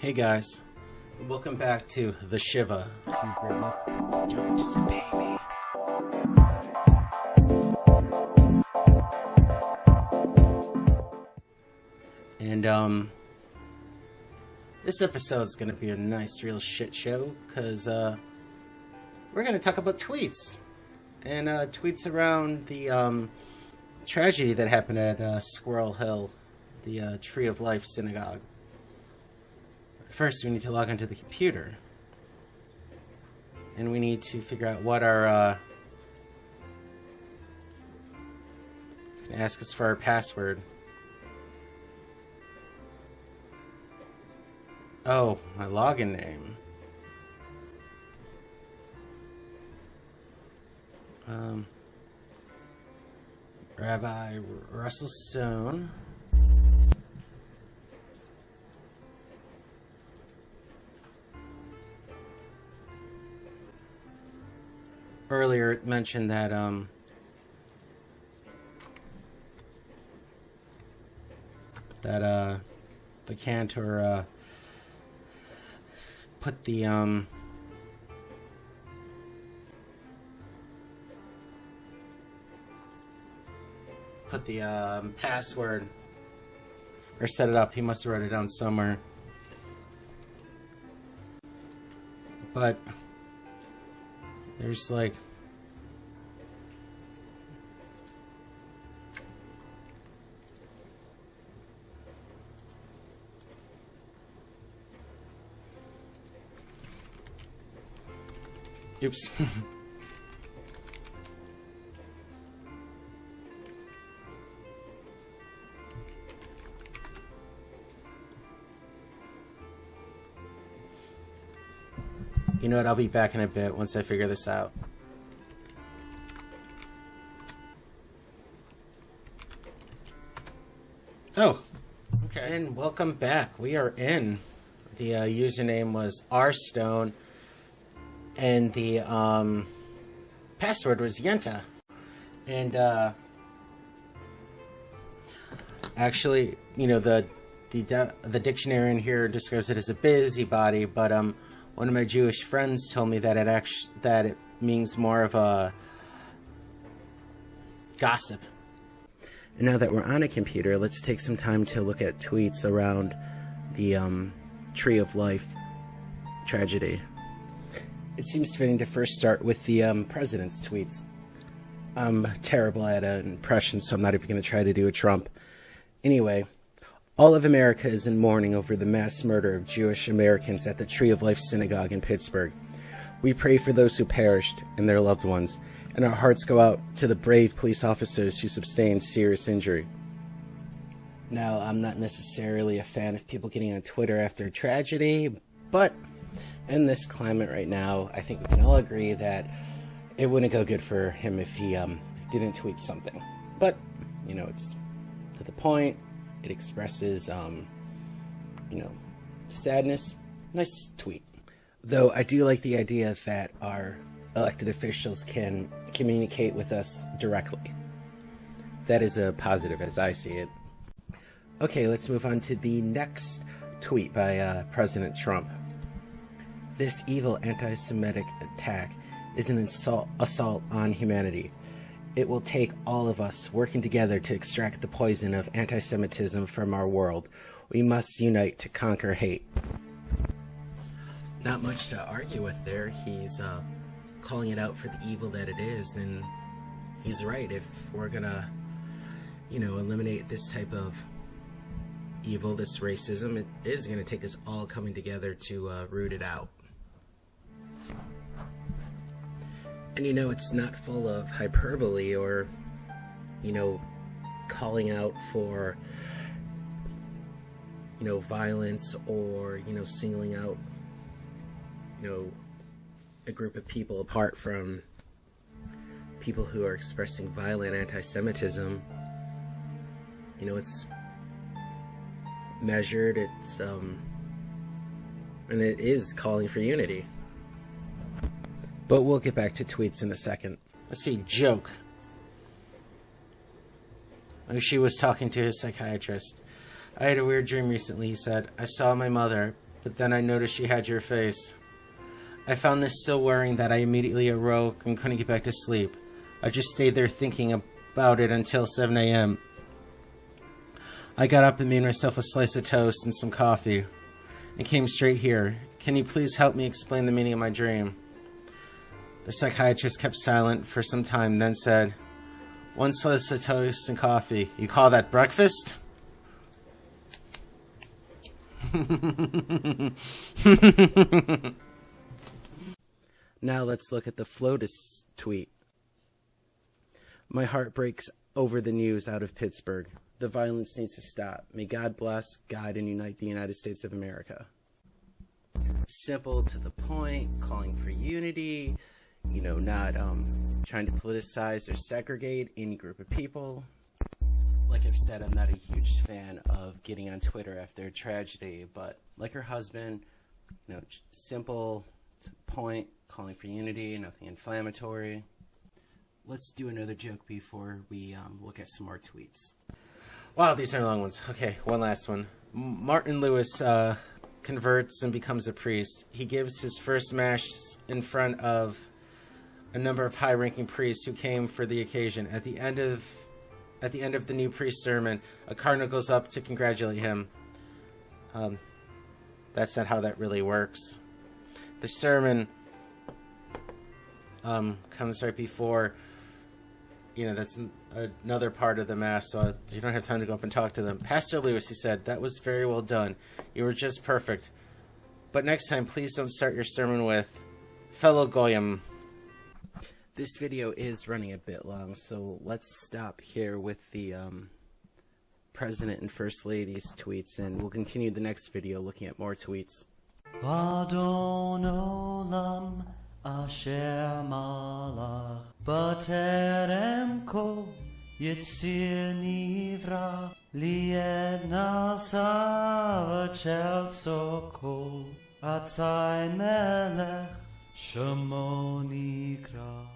Hey guys, welcome back to the Shivah. Don't disobey me. And this episode's gonna be a nice real shit show, cause we're gonna talk about tweets. And tweets around the tragedy that happened at Squirrel Hill, the Tree of Life synagogue. First, we need to log into the computer. And we need to figure out what our... it's going to ask us for our password. Oh, my login name. Rabbi Russell Stone. Earlier it mentioned that the cantor put the password, or set it up. He must have wrote it down somewhere, but there's like oops. You know what, I'll be back in a bit once I figure this out. Oh, okay. And welcome back. We are in. The username was rstone, and the password was Yenta. And actually, you know, the dictionary in here describes it as a busybody, but one of my Jewish friends told me that it means more of a gossip. And now that we're on a computer, let's take some time to look at tweets around the Tree of Life tragedy. It seems fitting to first start with the president's tweets. I'm terrible at an impression, so I'm not even going to try to do a Trump. Anyway, all of America is in mourning over the mass murder of Jewish Americans at the Tree of Life synagogue in Pittsburgh. We pray for those who perished and their loved ones, and our hearts go out to the brave police officers who sustained serious injury. Now, I'm not necessarily a fan of people getting on Twitter after a tragedy, but in this climate right now, I think we can all agree that it wouldn't go good for him if he didn't tweet something. But, you know, it's to the point. It expresses, sadness. Nice tweet. Though I do like the idea that our elected officials can communicate with us directly. That is a positive as I see it. Okay, let's move on to the next tweet by President Trump. This evil anti-Semitic attack is an assault on humanity. It will take all of us working together to extract the poison of anti-Semitism from our world. We must unite to conquer hate. Not much to argue with there. He's calling it out for the evil that it is, and he's right. If we're gonna, eliminate this type of evil, this racism, it is gonna take us all coming together to root it out. And it's not full of hyperbole or, calling out for, violence or, singling out, a group of people apart from people who are expressing violent anti-Semitism. It's measured, it's, and it is calling for unity. But we'll get back to tweets in a second. Let's see, joke. She was talking to his psychiatrist. I had a weird dream recently, he said. I saw my mother but then I noticed she had your face. I found this so worrying that I immediately awoke and couldn't get back to sleep. I just stayed there thinking about it until 7 a.m. I got up and made myself a slice of toast and some coffee, and came straight here. Can you please help me explain the meaning of my dream? The psychiatrist kept silent for some time, then said, "One slice of toast and coffee. You call that breakfast?" Now let's look at the FLOTUS tweet. My heart breaks over the news out of Pittsburgh. The violence needs to stop. May God bless, guide, and unite the United States of America. Simple, to the point, calling for unity, not trying to politicize or segregate any group of people. Like I've said, I'm not a huge fan of getting on Twitter after a tragedy, but like her husband, simple, to the point, calling for unity, nothing inflammatory. Let's do another joke before we look at some more tweets. Wow, these are long ones. Okay, one last one. Martin Lewis converts and becomes a priest. He gives his first mass in front of a number of high-ranking priests who came for the occasion. At the end of the new priest's sermon, a cardinal goes up to congratulate him. That's not how that really works. The sermon comes right before, that's another part of the Mass, so you don't have time to go up and talk to them. Pastor Lewis, he said, that was very well done. You were just perfect. But next time, please don't start your sermon with, fellow Goyim. This video is running a bit long, so let's stop here with the President and First Lady's tweets, and we'll continue the next video looking at more tweets. Adon olam asher malach baterem ko yitzir nivra lied nasav chelso ko atzai melech shemo nikra.